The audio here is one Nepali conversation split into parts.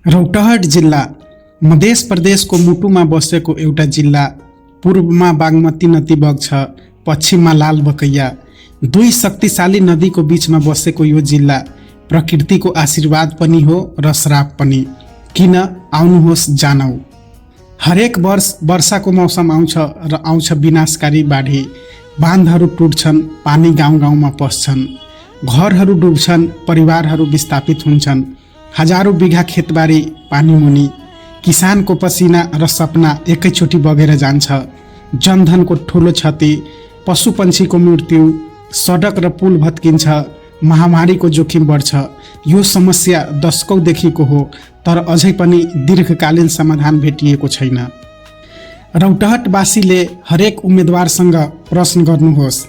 रौतहट जिल्ला मध्य प्रदेशको मुटुमा बसेको एउटा जिल्ला। पूर्वमा बागमती नदी बग्छ, पश्चिममा लाल बकैया, दुई शक्तिशाली नदीको बीचमा बसेको यो जिल्ला प्रकृतिको आशीर्वाद पनि हो र श्राप पनि। किन? आउनुहोस् जानौ। हरेक वर्ष वर्षाको मौसम आउँछ र आउँछ विनाशकारी बाढी। बाँधहरू टुट्छन्, पानी गाउँ गाउँमा पस्छन्, घरहरू डुब्छन्, परिवारहरू विस्थापित हुन्छन्। हजारौं बिघा खेतबारी पानी मुनि, किसानको पसिना र सपना एकैचोटि बगेर जान्छ। जनधनको ठुलो क्षति, पशुपन्छीको मृत्यु, सडक र पुल भत्किन्छ, महामारीको जोखिम बढ्छ। यो समस्या दशकौंदेखिको हो, तर अझै पनि दीर्घकालीन समाधान भेटिएको छैन। रौतहटवासीले हरेक उम्मेदवारसँग प्रश्न गर्नुहोस्।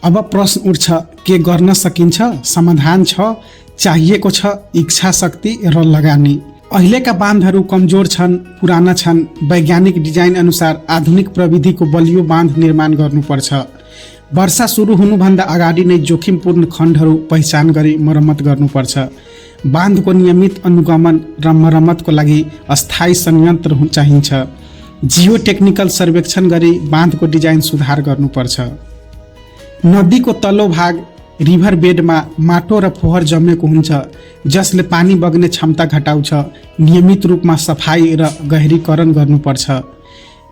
अब प्रश्न उठ्छ, के गर्न सकिन्छ? समाधान छ, चाहिएको छ इच्छा शक्ति र लगानी। अहिलेका बाँधहरू कमजोर छन्, पुराना छन्। वैज्ञानिक डिजाइन अनुसार आधुनिक प्रविधिको बलियो बाँध निर्माण गर्नुपर्छ। वर्षा सुरु हुनुभन्दा अगाडि नै जोखिमपूर्ण खण्डहरू पहिचान गरी मर्मत गर्नुपर्छ। बाँधको नियमित अनुगमन र मर्मतको लागि अस्थायी संयन्त्र चाहिन्छ। जियो टेक्निकल सर्वेक्षण गरी बाँधको डिजाइन सुधार गर्नुपर्छ। नदीको तल्लो भाग रिभर बेडमा माटो र फोहर जमेको हुन्छ, जसले पानी बग्ने क्षमता घटाउँछ। नियमित रूपमा सफाई र गहिरीकरण गर्नुपर्छ।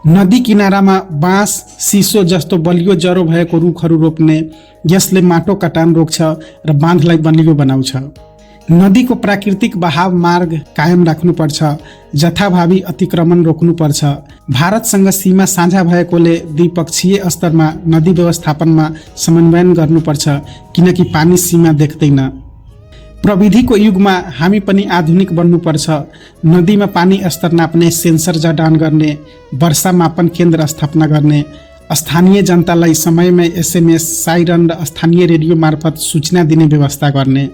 नदी किनारामा बाँस, सिसो जस्तो बलियो जरो भएको रुखहरू रोप्ने, यसले माटो कटान रोक्छ र बाँधलाई बलियो बनाउँछ। नदीको प्राकृतिक बहाव मार्ग कायम राख्नुपर्छ, जथाभावी अतिक्रमण रोक्नुपर्छ। भारतसँग सीमा साझा भएकोले द्विपक्षीय स्तरमा नदी व्यवस्थापनमा समन्वयन गर्नुपर्छ, किनकि पानी सीमा देख्दैन। प्रविधिको युगमा हामी पनि आधुनिक बन्नुपर्छ। नदीमा पानी स्तर नाप्ने सेन्सर जडान गर्ने, वर्षा मापन केन्द्र स्थापना गर्ने, स्थानीय जनतालाई समयमै SMS, साइरन र स्थानीय रेडियो मार्फत सूचना दिने व्यवस्था गर्ने।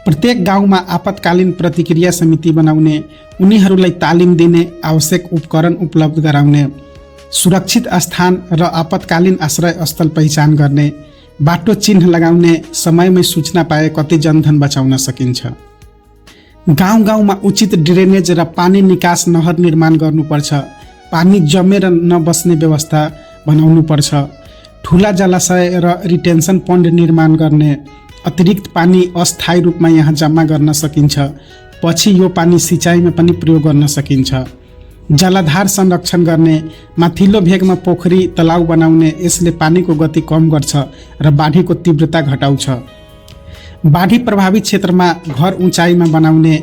प्रत्येक गाउँमा आपतकालीन प्रतिक्रिया समिति बनाउने, उनीहरूलाई तालिम दिने, आवश्यक उपकरण उपलब्ध गराउने, सुरक्षित स्थान र आपतकालीन आश्रय स्थल पहिचान गर्ने, बाटो चिन्ह लगाउने, समयमै सूचना पाए कति जनधन बचाउन सकिन्छ। गाउँ गाउँमा उचित ड्रेनेज र पानी निकास नहर निर्माण गर्नुपर्छ। पानी जमेर नबस्ने व्यवस्था बनाउनुपर्छ। ठुला जलाशय र रिटेन्सन पन्ड निर्माण गर्ने, अतिरिक्त पानी अस्थायी रूपमा यहाँ जम्मा गर्न सकिन्छ। पछि यो पानी सिँचाइमा पनि प्रयोग गर्न सकिन्छ। जलाधार संरक्षण गर्ने, माथिल्लो भेगमा पोखरी तलाउ बनाउने, यसले पानीको गति कम गर्छ र बाढीको तीव्रता घटाउँछ। बाढी प्रभावित क्षेत्रमा घर उचाइमा बनाउने,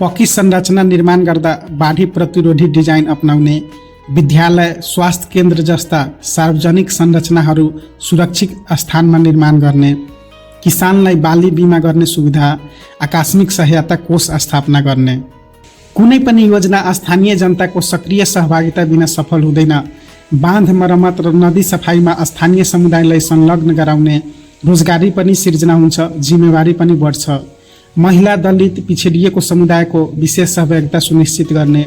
पक्की संरचना निर्माण गर्दा बाढी प्रतिरोधी डिजाइन अपनाउने, विद्यालय, स्वास्थ्य केन्द्र जस्ता सार्वजनिक संरचनाहरू सुरक्षित स्थानमा निर्माण गर्ने, किसानलाई बाली बिमा गर्ने सुविधा, आकस्मिक सहायता कोष स्थापना गर्ने। कुनै पनि योजना स्थानीय जनताको सक्रिय सहभागिता बिना सफल हुँदैन। बाँध मर्मत र नदी सफाइमा स्थानीय समुदायलाई संलग्न गराउने, रोजगारी पनि सिर्जना हुन्छ, जिम्मेवारी पनि बढ्छ। महिला, दलित, पिछडिएको समुदायको विशेष सहभागिता सुनिश्चित गर्ने,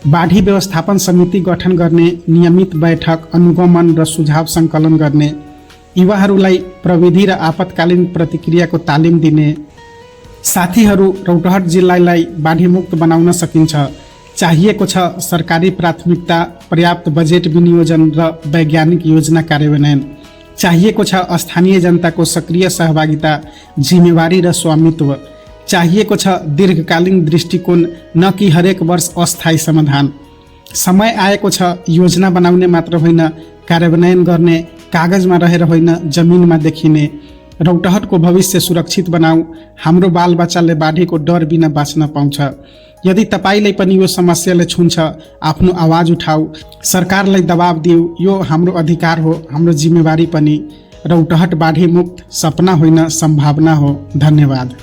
बाढी व्यवस्थापन समिति गठन गर्ने, नियमित बैठक, अनुगमन र सुझाव सङ्कलन गर्ने, युवाहरूलाई प्रविधि र आपतकालीन प्रतिक्रियाको तालिम दिने। साथीहरू, रौतहट जिल्लालाई बाढीमुक्त बनाउन सकिन्छ। चाहिएको छ सरकारी प्राथमिकता, पर्याप्त बजेट विनियोजन र वैज्ञानिक योजना कार्यान्वयन। चाहिएको छ स्थानीय जनताको सक्रिय सहभागिता, जिम्मेवारी र स्वामित्व। चाहिएको छ दीर्घकालीन दृष्टिकोण, न कि हरेक वर्ष अस्थायी समाधान। समय आएको छ योजना बनाउने मात्र होइन, कार्यान्वयन गर्ने, कागजमा रहेर होइन, जमिनमा देखिने। रौतहटको भविष्य सुरक्षित बनाऊ। हाम्रो बालबच्चाले बाढीको डर बिना बाँच्न पाउँछ। यदि तपाईलाई पनि यो समस्याले छुन्छ, आफ्नो आवाज उठाऊ, सरकारलाई दबाब दिऊ। यो हाम्रो अधिकार हो, हाम्रो जिम्मेवारी पनि। रौतहट बाढी मुक्त सपना होइन, सम्भावना हो। धन्यवाद।